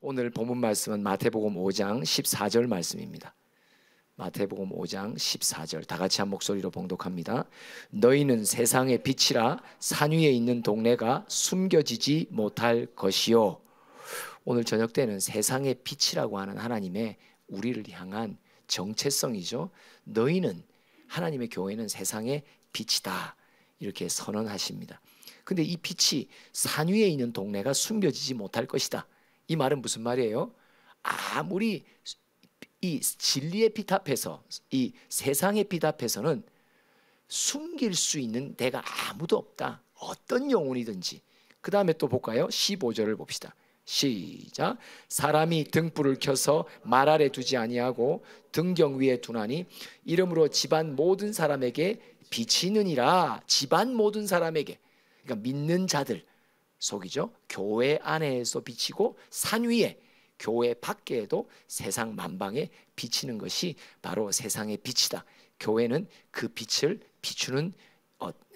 오늘 본문 말씀은 마태복음 5장 14절 말씀입니다. 마태복음 5장 14절 다 같이 한 목소리로 봉독합니다. 너희는 세상의 빛이라 산 위에 있는 동네가 숨겨지지 못할 것이요. 오늘 저녁 때는 세상의 빛이라고 하는 하나님의 우리를 향한 정체성이죠. 너희는, 하나님의 교회는 세상의 빛이다 이렇게 선언하십니다. 근데 이 빛이 산 위에 있는 동네가 숨겨지지 못할 것이다. 이 말은 무슨 말이에요? 아무리 이 진리의 빛 앞에서, 이 세상의 빛 앞에서는 숨길 수 있는 데가 아무도 없다. 어떤 영혼이든지. 그 다음에 또 볼까요? 15절을 봅시다. 시작. 사람이 등불을 켜서 말 아래 두지 아니하고 등경 위에 두나니 이러므로 집안 모든 사람에게 비치느니라. 집안 모든 사람에게, 그러니까 믿는 자들 속이죠. 교회 안에서 비치고 산 위에, 교회 밖에도 세상 만방에 비치는 것이 바로 세상의 빛이다. 교회는 그 빛을 비추는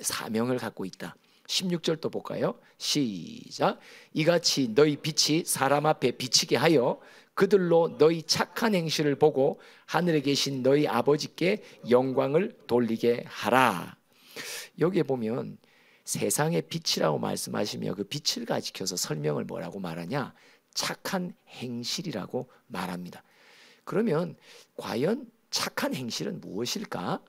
사명을 갖고 있다. 16절 또 볼까요? 시작. 이같이 너희 빛이 사람 앞에 비치게 하여 그들로 너희 착한 행실을 보고 하늘에 계신 너희 아버지께 영광을 돌리게 하라. 여기에 보면 세상의 빛이라고 말씀하시며 그 빛을 가리켜서 설명을 뭐라고 말하냐? 착한 행실이라고 말합니다. 그러면 과연 착한 행실은 무엇일까?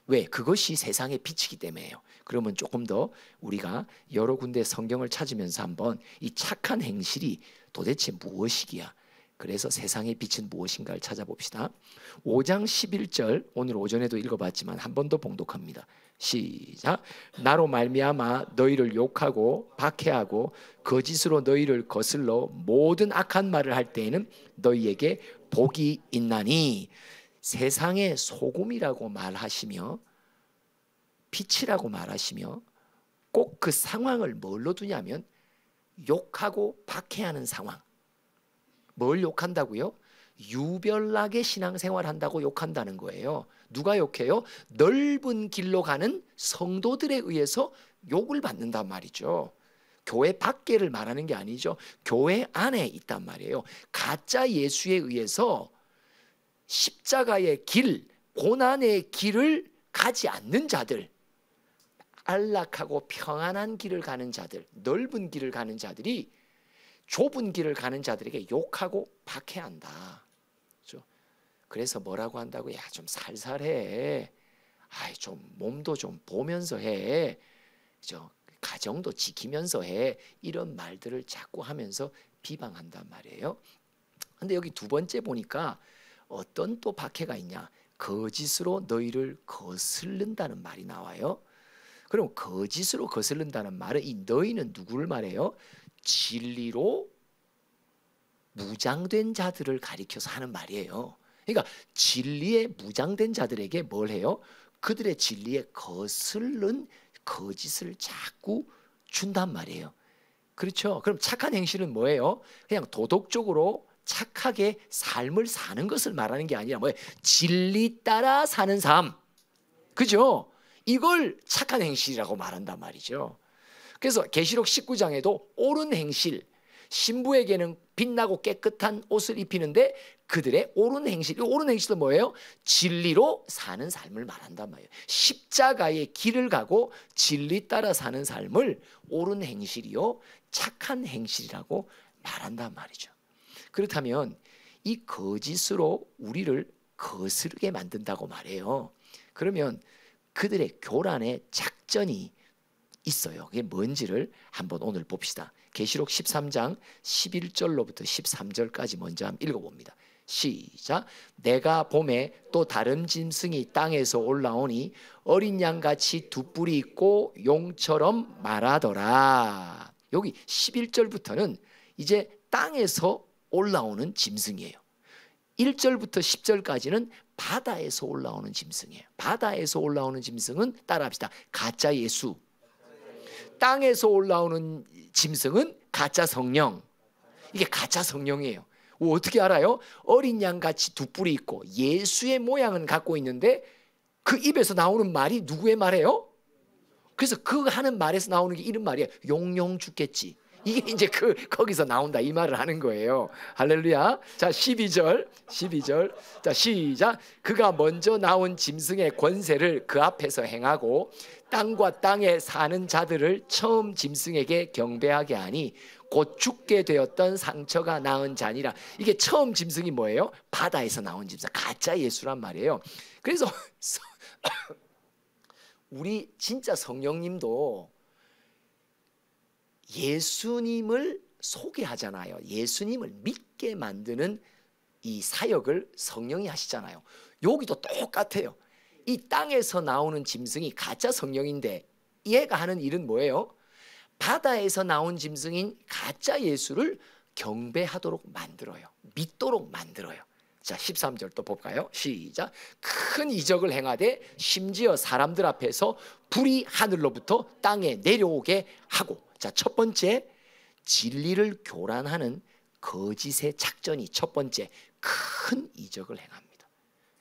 왜? 그것이 세상의 빛이기 때문에요. 그러면 조금 더 우리가 여러 군데 성경을 찾으면서 한번 이 착한 행실이 도대체 무엇이기야? 그래서 세상의 빛은 무엇인가를 찾아봅시다. 5장 11절 오늘 오전에도 읽어봤지만 한 번 더 봉독합니다. 시작. 나로 말미암아 너희를 욕하고 박해하고 거짓으로 너희를 거슬러 모든 악한 말을 할 때에는 너희에게 복이 있나니. 세상의 소금이라고 말하시며 빛이라고 말하시며 꼭 그 상황을 뭘로 두냐면 욕하고 박해하는 상황. 뭘 욕한다고요? 유별나게 신앙생활 한다고 욕한다는 거예요. 누가 욕해요? 넓은 길로 가는 성도들에 의해서 욕을 받는단 말이죠. 교회 밖에를 말하는 게 아니죠. 교회 안에 있단 말이에요. 가짜 예수에 의해서 십자가의 길, 고난의 길을 가지 않는 자들, 안락하고 평안한 길을 가는 자들, 넓은 길을 가는 자들이 좁은 길을 가는 자들에게 욕하고 박해한다. 그래서 뭐라고 한다고? 야, 좀 살살해. 좀 몸도 좀 보면서 해. 가정도 지키면서 해. 이런 말들을 자꾸 하면서 비방한단 말이에요. 근데 여기 두 번째 보니까 어떤 또 박해가 있냐? 거짓으로 너희를 거슬른다는 말이 나와요. 그럼 거짓으로 거슬른다는 말은 이 너희는 누구를 말해요? 진리로 무장된 자들을 가리켜서 하는 말이에요. 그러니까 진리에 무장된 자들에게 뭘 해요? 그들의 진리에 거슬른 거짓을 자꾸 준단 말이에요. 그렇죠? 그럼 착한 행실은 뭐예요? 그냥 도덕적으로 착하게 삶을 사는 것을 말하는 게 아니라 뭐예요? 진리 따라 사는 삶. 그죠? 이걸 착한 행실이라고 말한단 말이죠. 그래서 계시록 19장에도 옳은 행실, 신부에게는 빛나고 깨끗한 옷을 입히는데 그들의 옳은 행실, 옳은 행실은 뭐예요? 진리로 사는 삶을 말한단 말이에요. 십자가의 길을 가고 진리 따라 사는 삶을 옳은 행실이요 착한 행실이라고 말한단 말이죠. 그렇다면 이 거짓으로 우리를 거스르게 만든다고 말해요. 그러면 그들의 교란의 작전이 있어요. 그게 뭔지를 한번 오늘 봅시다. 계시록 13장 11절로부터 13절까지 먼저 한번 읽어봅니다. 시작. 내가 봄에 또 다른 짐승이 땅에서 올라오니 어린 양같이 두 뿔이 있고 용처럼 말하더라. 여기 11절부터는 이제 땅에서 올라오는 짐승이에요. 1절부터 10절까지는 바다에서 올라오는 짐승이에요. 바다에서 올라오는 짐승은 따라합시다. 가짜 예수. 땅에서 올라오는 짐승은 가짜 성령. 이게 가짜 성령이에요. 어떻게 알아요? 어린 양같이 두 뿔이 있고 예수의 모양은 갖고 있는데 그 입에서 나오는 말이 누구의 말이에요? 그래서 그 하는 말에서 나오는 게 이런 말이에요. 용용 죽겠지. 이게 이제 거기서 나온다 이 말을 하는 거예요. 할렐루야. 자, 12절. 자, 시작. 그가 먼저 나온 짐승의 권세를 그 앞에서 행하고 땅과 땅에 사는 자들을 처음 짐승에게 경배하게 하니 곧 죽게 되었던 상처가 나은 자니라. 이게 처음 짐승이 뭐예요? 바다에서 나온 짐승, 가짜 예수란 말이에요. 그래서 우리 진짜 성령님도 예수님을 소개하잖아요. 예수님을 믿게 만드는 이 사역을 성령이 하시잖아요. 여기도 똑같아요. 이 땅에서 나오는 짐승이 가짜 성령인데 얘가 하는 일은 뭐예요? 바다에서 나온 짐승인 가짜 예수를 경배하도록 만들어요. 믿도록 만들어요. 자, 13절 또 볼까요? 시작. 큰 이적을 행하되 심지어 사람들 앞에서 불이 하늘로부터 땅에 내려오게 하고. 자, 첫 번째, 진리를 교란하는 거짓의 작전이 첫 번째 큰 이적을 행합니다.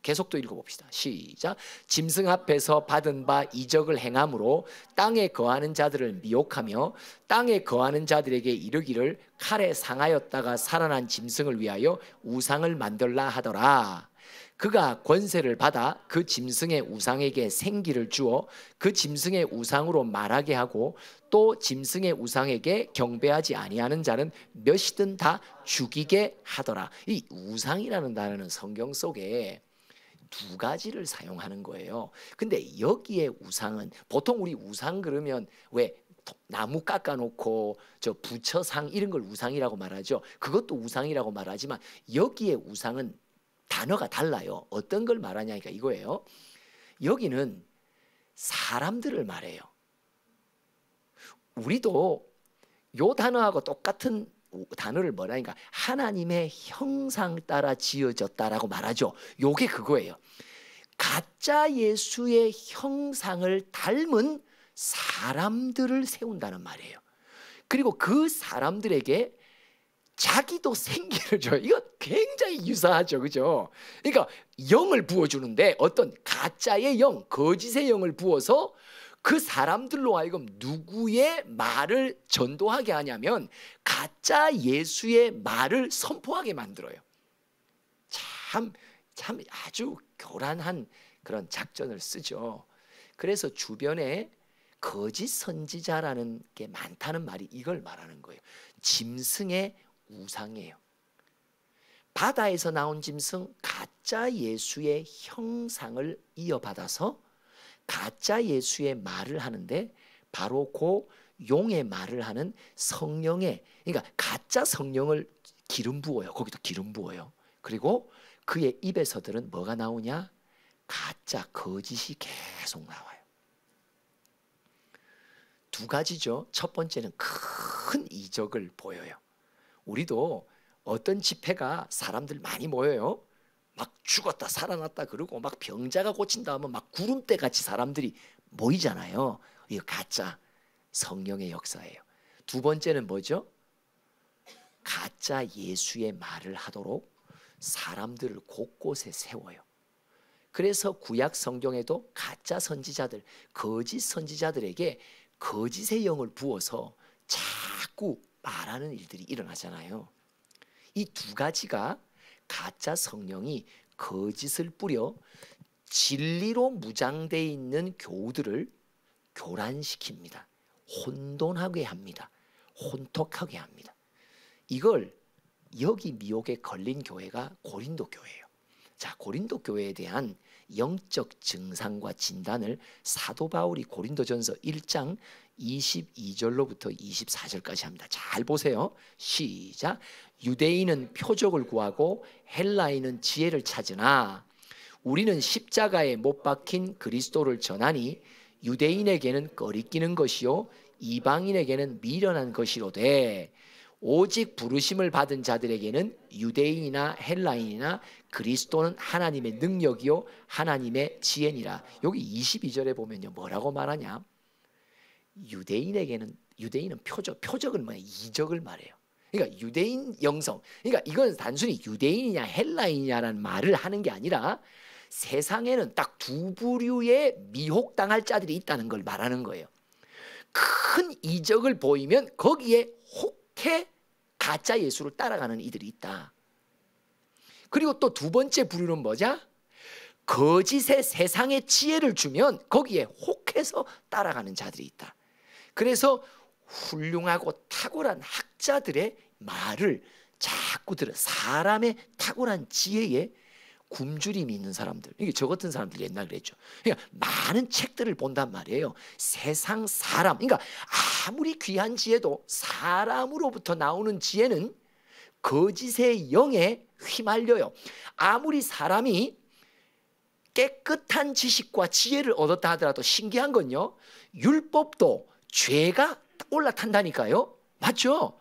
계속 또 읽어봅시다. 시작. 짐승 앞에서 받은 바 이적을 행함으로 땅에 거하는 자들을 미혹하며 땅에 거하는 자들에게 이르기를 칼에 상하였다가 살아난 짐승을 위하여 우상을 만들라 하더라. 그가 권세를 받아 그 짐승의 우상에게 생기를 주어 그 짐승의 우상으로 말하게 하고 또 짐승의 우상에게 경배하지 아니하는 자는 몇이든 다 죽이게 하더라. 이 우상이라는 단어는 성경 속에 두 가지를 사용하는 거예요. 근데 여기에 우상은 보통 우리 우상 그러면 왜 나무 깎아놓고 저 부처상 이런 걸 우상이라고 말하죠. 그것도 우상이라고 말하지만 여기에 우상은 단어가 달라요. 어떤 걸 말하냐니까 이거예요. 여기는 사람들을 말해요. 우리도 요 단어하고 똑같은 단어를 뭐라니까 하나님의 형상 따라 지어졌다라고 말하죠. 요게 그거예요. 가짜 예수의 형상을 닮은 사람들을 세운다는 말이에요. 그리고 그 사람들에게 자기도 생기를 줘요. 이거 굉장히 유사하죠, 그죠? 그러니까 영을 부어주는데 어떤 가짜의 영, 거짓의 영을 부어서 그 사람들로 하여금 누구의 말을 전도하게 하냐면 가짜 예수의 말을 선포하게 만들어요. 참 아주 교란한 그런 작전을 쓰죠. 그래서 주변에 거짓 선지자라는 게 많다는 말이 이걸 말하는 거예요. 짐승의 우상이에요. 바다에서 나온 짐승 가짜 예수의 형상을 이어받아서 가짜 예수의 말을 하는데 바로 그 용의 말을 하는 성령의, 그러니까 가짜 성령을 기름 부어요. 거기도 기름 부어요. 그리고 그의 입에서 들은 뭐가 나오냐? 가짜 거짓이 계속 나와요. 두 가지죠. 첫 번째는 큰 이적을 보여요. 우리도 어떤 집회가 사람들 많이 모여요. 막 죽었다 살아났다 그러고 막 병자가 고친다 하면 막 구름대 같이 사람들이 모이잖아요. 이거 가짜 성령의 역사예요. 두 번째는 뭐죠? 가짜 예수의 말을 하도록 사람들을 곳곳에 세워요. 그래서 구약 성경에도 가짜 선지자들, 거짓 선지자들에게 거짓의 영을 부어서 자꾸 말하는 일들이 일어나잖아요. 이 두 가지가 가짜 성령이 거짓을 뿌려 진리로 무장되어 있는 교우들을 교란시킵니다. 혼돈하게 합니다. 혼톡하게 합니다. 이걸 여기 미혹에 걸린 교회가 고린도 교회예요. 자, 고린도 교회에 대한 영적 증상과 진단을 사도 바울이 고린도전서 1장 22절로부터 24절까지 합니다. 잘 보세요. 시작. 유대인은 표적을 구하고 헬라인은 지혜를 찾으나 우리는 십자가에 못 박힌 그리스도를 전하니 유대인에게는 꺼리끼는 것이요 이방인에게는 미련한 것이로되 오직 부르심을 받은 자들에게는 유대인이나 헬라인이나 그리스도는 하나님의 능력이요 하나님의 지혜니라. 여기 22절에 보면요 뭐라고 말하냐? 유대인은 표적은 뭐야? 이적을 말해요. 그러니까 유대인 영성. 그러니까 이건 단순히 유대인이냐 헬라인이냐라는 말을 하는 게 아니라 세상에는 딱 두 부류의 미혹당할 자들이 있다는 걸 말하는 거예요. 큰 이적을 보이면 거기에 혹 이렇게 가짜 예수를 따라가는 이들이 있다. 그리고 또 두 번째 부류는 뭐냐? 거짓의 세상의 지혜를 주면 거기에 혹해서 따라가는 자들이 있다. 그래서 훌륭하고 탁월한 학자들의 말을 자꾸 들어 사람의 탁월한 지혜에 굶주림이 있는 사람들, 이게 저 같은 사람들 옛날 그랬죠. 그러니까 많은 책들을 본단 말이에요. 세상 사람, 그러니까 아무리 귀한 지혜도 사람으로부터 나오는 지혜는 거짓의 영에 휘말려요. 아무리 사람이 깨끗한 지식과 지혜를 얻었다 하더라도 신기한 건요, 율법도 죄가 올라탄다니까요. 맞죠?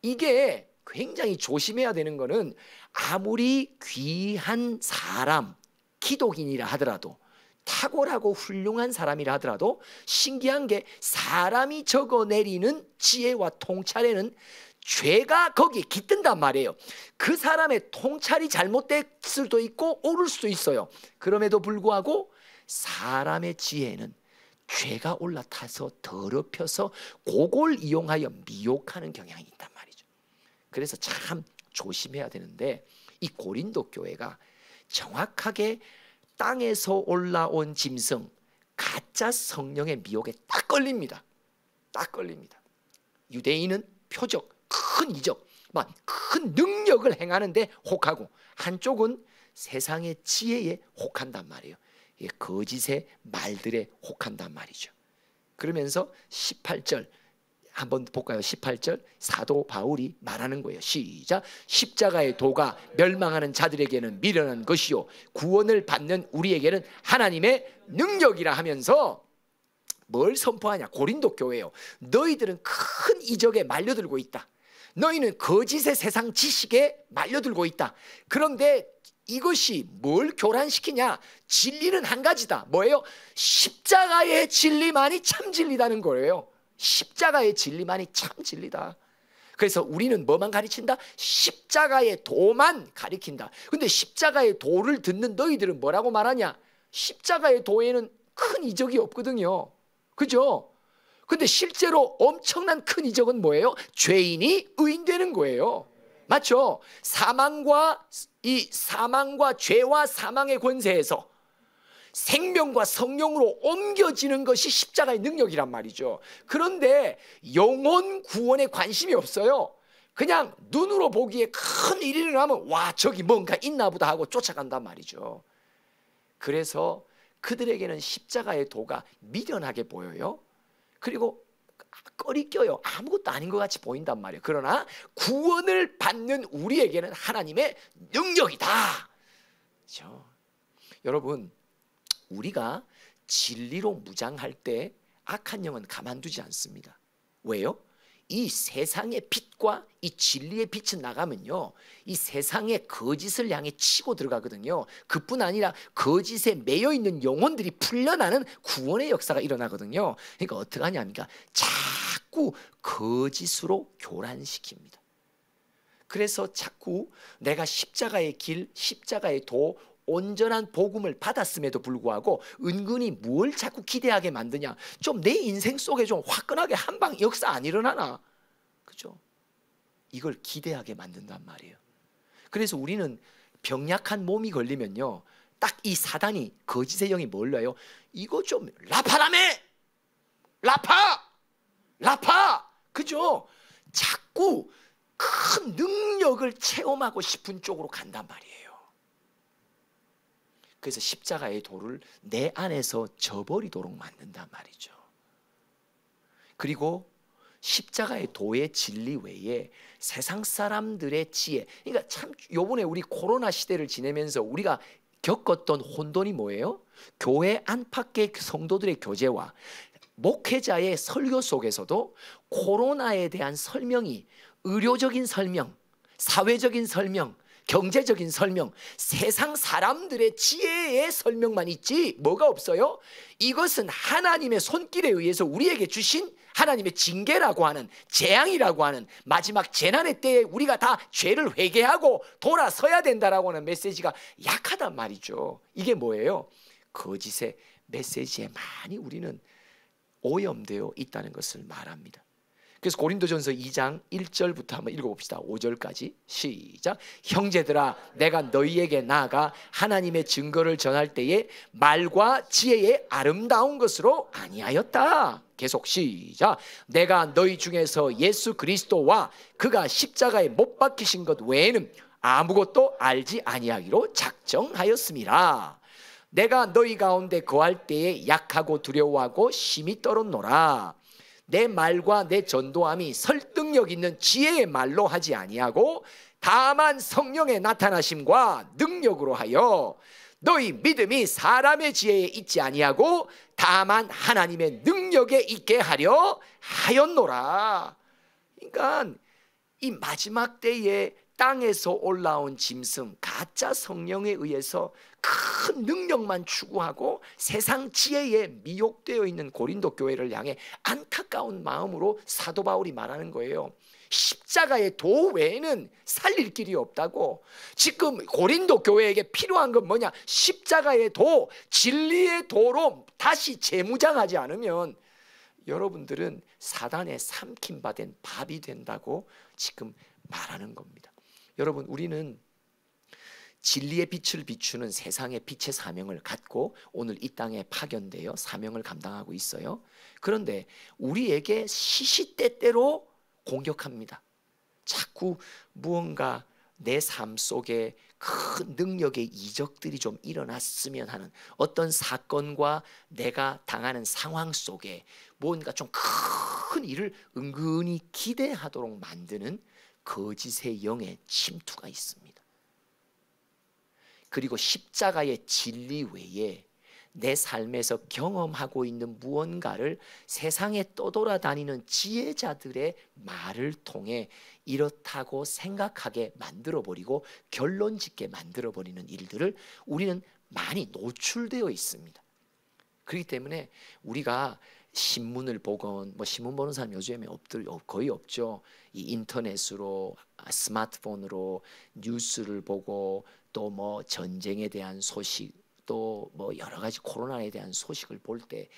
이게 굉장히 조심해야 되는 거는 아무리 귀한 사람, 기독인이라 하더라도, 탁월하고 훌륭한 사람이라 하더라도 수신기한 게 사람이 적어내리는 지혜와 통찰에는 죄가 거기에 깃든단 말이에요. 그 사람의 통찰이 잘못될 수도 있고 옳을 수도 있어요. 그럼에도 불구하고 사람의 지혜는 죄가 올라타서 더럽혀서 그걸 이용하여 미혹하는 경향이 있단 말이죠. 그래서 참 조심해야 되는데, 이 고린도 교회가 정확하게 땅에서 올라온 짐승, 가짜 성령의 미혹에 딱 걸립니다. 딱 걸립니다. 유대인은 표적, 큰 이적, 큰 능력을 행하는데 혹하고, 한쪽은 세상의 지혜에 혹한단 말이에요. 거짓의 말들에 혹한단 말이죠. 그러면서 18절 한번 볼까요? 18절 사도 바울이 말하는 거예요. 시작. 십자가의 도가 멸망하는 자들에게는 미련한 것이요 구원을 받는 우리에게는 하나님의 능력이라 하면서 뭘 선포하냐? 고린도 교회요, 너희들은 큰 이적에 말려들고 있다. 너희는 거짓의 세상 지식에 말려들고 있다. 그런데 이것이 뭘 교란시키냐? 진리는 한 가지다. 뭐예요? 십자가의 진리만이 참 진리다는 거예요. 십자가의 진리만이 참 진리다. 그래서 우리는 뭐만 가르친다? 십자가의 도만 가르친다. 근데 십자가의 도를 듣는 너희들은 뭐라고 말하냐? 십자가의 도에는 큰 이적이 없거든요. 그죠? 근데 실제로 엄청난 큰 이적은 뭐예요? 죄인이 의인되는 거예요. 맞죠? 사망과 죄와 사망의 권세에서 생명과 성령으로 옮겨지는 것이 십자가의 능력이란 말이죠. 그런데 영혼 구원에 관심이 없어요. 그냥 눈으로 보기에 큰 일이 일어나면 와, 저기 뭔가 있나 보다 하고 쫓아간단 말이죠. 그래서 그들에게는 십자가의 도가 미련하게 보여요. 그리고 꺼리껴요. 아무것도 아닌 것 같이 보인단 말이에요. 그러나 구원을 받는 우리에게는 하나님의 능력이다. 그렇죠? 여러분, 우리가 진리로 무장할 때 악한 영은 가만두지 않습니다. 왜요? 이 세상의 빛과 이 진리의 빛은 나가면요, 이 세상의 거짓을 향해 치고 들어가거든요. 그뿐 아니라 거짓에 매여있는 영혼들이 풀려나는 구원의 역사가 일어나거든요. 그러니까 어떻게 하냐니까 자꾸 거짓으로 교란시킵니다. 그래서 자꾸 내가 십자가의 길, 십자가의 도, 온전한 복음을 받았음에도 불구하고 은근히 뭘 자꾸 기대하게 만드냐? 좀 내 인생 속에 좀 화끈하게 한방 역사 안 일어나나? 그죠? 이걸 기대하게 만든단 말이에요. 그래서 우리는 병약한 몸이 걸리면요, 딱 이 사단이, 거짓의 영이 뭘 놔요? 이거 좀 라파라며! 라파! 그죠? 자꾸 큰 능력을 체험하고 싶은 쪽으로 간단 말이에요. 그래서 십자가의 도를 내 안에서 저버리도록 만든단 말이죠. 그리고 십자가의 도의 진리 외에 세상 사람들의 지혜, 그러니까 참 요번에 우리 코로나 시대를 지내면서 우리가 겪었던 혼돈이 뭐예요? 교회 안팎의 성도들의 교제와 목회자의 설교 속에서도 코로나에 대한 설명이 의료적인 설명, 사회적인 설명, 경제적인 설명, 세상 사람들의 지혜의 설명만 있지 뭐가 없어요? 이것은 하나님의 손길에 의해서 우리에게 주신 하나님의 징계라고 하는, 재앙이라고 하는, 마지막 재난의 때에 우리가 다 죄를 회개하고 돌아서야 된다라고 하는 메시지가 약하단 말이죠. 이게 뭐예요? 거짓의 메시지에 많이 우리는 오염되어 있다는 것을 말합니다. 그래서 고린도전서 2장 1절부터 한번 읽어봅시다. 5절까지 시작. 형제들아 내가 너희에게 나아가 하나님의 증거를 전할 때에 말과 지혜의 아름다운 것으로 아니하였다. 계속 시작. 내가 너희 중에서 예수 그리스도와 그가 십자가에 못 박히신 것 외에는 아무것도 알지 아니하기로 작정하였음이라. 내가 너희 가운데 거할 때에 약하고 두려워하고 심히 떨었노라. 내 말과 내 전도함이 설득력 있는 지혜의 말로 하지 아니하고 다만 성령의 나타나심과 능력으로 하여 너희 믿음이 사람의 지혜에 있지 아니하고 다만 하나님의 능력에 있게 하려 하였노라. 그러니까 이 마지막 때에 땅에서 올라온 짐승 가짜 성령에 의해서 큰 능력만 추구하고 세상 지혜에 미혹되어 있는 고린도 교회를 향해 안타까운 마음으로 사도 바울이 말하는 거예요. 십자가의 도 외에는 살릴 길이 없다고. 지금 고린도 교회에게 필요한 건 뭐냐? 십자가의 도, 진리의 도로 다시 재무장하지 않으면 여러분들은 사단에 삼킴받은 밥이 된다고 지금 말하는 겁니다. 여러분, 우리는 진리의 빛을 비추는 세상의 빛의 사명을 갖고 오늘 이 땅에 파견되어 사명을 감당하고 있어요. 그런데 우리에게 시시때때로 공격합니다. 자꾸 무언가 내 삶 속에 큰 능력의 이적들이 좀 일어났으면 하는 어떤 사건과 내가 당하는 상황 속에 뭔가 좀 큰 일을 은근히 기대하도록 만드는 거짓의 영의 침투가 있습니다. 그리고 십자가의 진리 외에 내 삶에서 경험하고 있는 무언가를 세상에 떠돌아다니는 지혜자들의 말을 통해 이렇다고 생각하게 만들어버리고 결론 짓게 만들어버리는 일들을 우리는 많이 노출되어 있습니다. 그렇기 때문에 우리가 신문을 보건, 뭐 신문 보는 사람 요즘에 거의 없죠. 이 인터넷으로, 스마트폰으로 뉴스를 보고 또 뭐 전쟁에 대한 소식, 또 뭐 여러 가지 코로나에 대한 소식을 볼 때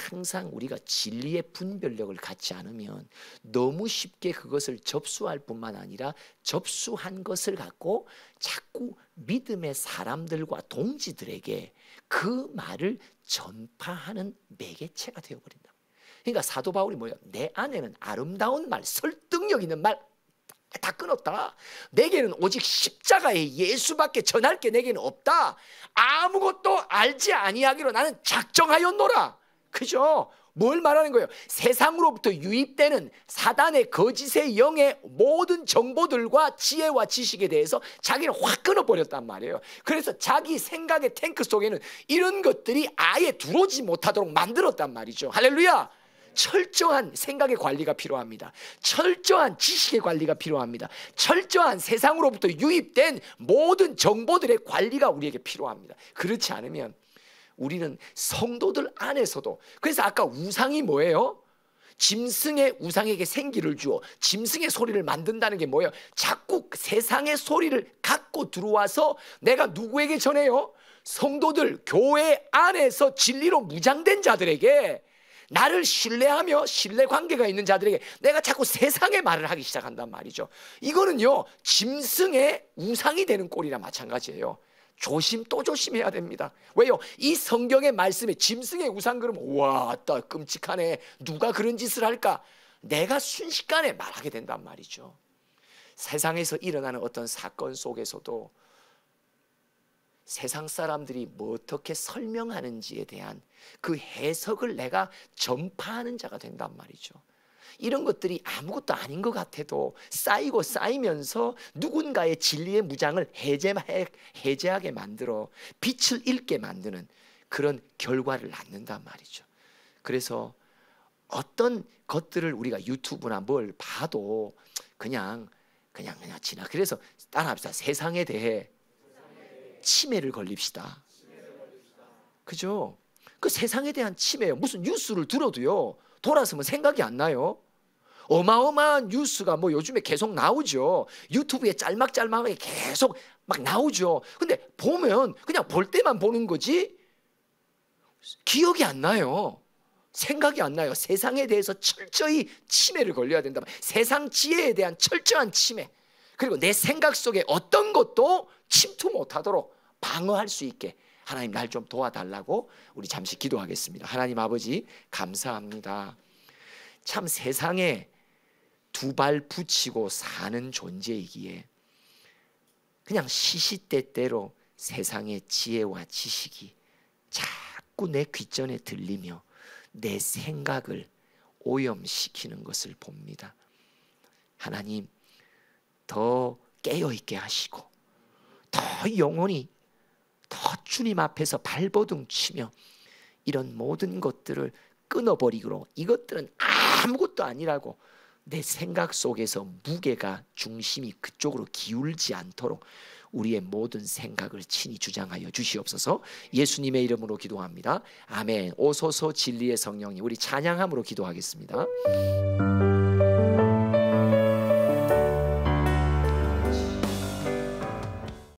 항상 우리가 진리의 분별력을 갖지 않으면 너무 쉽게 그것을 접수할 뿐만 아니라 접수한 것을 갖고 자꾸 믿음의 사람들과 동지들에게 그 말을 전파하는 매개체가 되어버린다. 그러니까 사도 바울이 뭐예요? 내 안에는 아름다운 말, 설득력 있는 말 다 끊었다. 내게는 오직 십자가의 예수밖에 전할 게 내게는 없다. 아무것도 알지 아니하기로 나는 작정하였노라. 그죠? 뭘 말하는 거예요? 세상으로부터 유입되는 사단의 거짓의 영의 모든 정보들과 지혜와 지식에 대해서 자기는 확 끊어버렸단 말이에요. 그래서 자기 생각의 탱크 속에는 이런 것들이 아예 들어오지 못하도록 만들었단 말이죠. 할렐루야. 철저한 생각의 관리가 필요합니다. 철저한 지식의 관리가 필요합니다. 철저한 세상으로부터 유입된 모든 정보들의 관리가 우리에게 필요합니다. 그렇지 않으면 우리는 성도들 안에서도, 그래서 아까 우상이 뭐예요? 짐승의 우상에게 생기를 주어 짐승의 소리를 만든다는 게 뭐예요? 자꾸 세상의 소리를 갖고 들어와서 내가 누구에게 전해요? 성도들, 교회 안에서 진리로 무장된 자들에게, 나를 신뢰하며 신뢰관계가 있는 자들에게 내가 자꾸 세상의 말을 하기 시작한단 말이죠. 이거는요 짐승의 우상이 되는 꼴이나 마찬가지예요. 조심 또 조심해야 됩니다. 왜요? 이 성경의 말씀에 짐승의 우상 그러면 우와 또 끔찍하네, 누가 그런 짓을 할까, 내가 순식간에 말하게 된단 말이죠. 세상에서 일어나는 어떤 사건 속에서도 세상 사람들이 뭐 어떻게 설명하는지에 대한 그 해석을 내가 전파하는 자가 된단 말이죠. 이런 것들이 아무것도 아닌 것 같아도 쌓이고 쌓이면서 누군가의 진리의 무장을 해제하게 만들어 빛을 잃게 만드는 그런 결과를 낳는단 말이죠. 그래서 어떤 것들을 우리가 유튜브나 뭘 봐도 그냥 지나. 그래서 따라합시다. 세상에 대해 치매를 걸립시다. 그죠? 그 세상에 대한 치매요. 무슨 뉴스를 들어도요 돌아서면 생각이 안 나요. 어마어마한 뉴스가 뭐 요즘에 계속 나오죠. 유튜브에 짤막짤막하게 계속 막 나오죠. 근데 보면 그냥 볼 때만 보는 거지 기억이 안 나요. 생각이 안 나요. 세상에 대해서 철저히 치매를 걸려야 된다. 세상 지혜에 대한 철저한 치매, 그리고 내 생각 속에 어떤 것도 침투 못하도록 방어할 수 있게 하나님 날 좀 도와달라고 우리 잠시 기도하겠습니다. 하나님 아버지 감사합니다. 참 세상에 두 발 붙이고 사는 존재이기에 그냥 시시때때로 세상의 지혜와 지식이 자꾸 내 귓전에 들리며 내 생각을 오염시키는 것을 봅니다. 하나님 더 깨어있게 하시고 더 영혼이 더 주님 앞에서 발버둥 치며 이런 모든 것들을 끊어버리고 이것들은 아무것도 아니라고 내 생각 속에서 무게가 중심이 그쪽으로 기울지 않도록 우리의 모든 생각을 친히 주장하여 주시옵소서. 예수님의 이름으로 기도합니다. 아멘. 오소서 진리의 성령님, 우리 찬양함으로 기도하겠습니다.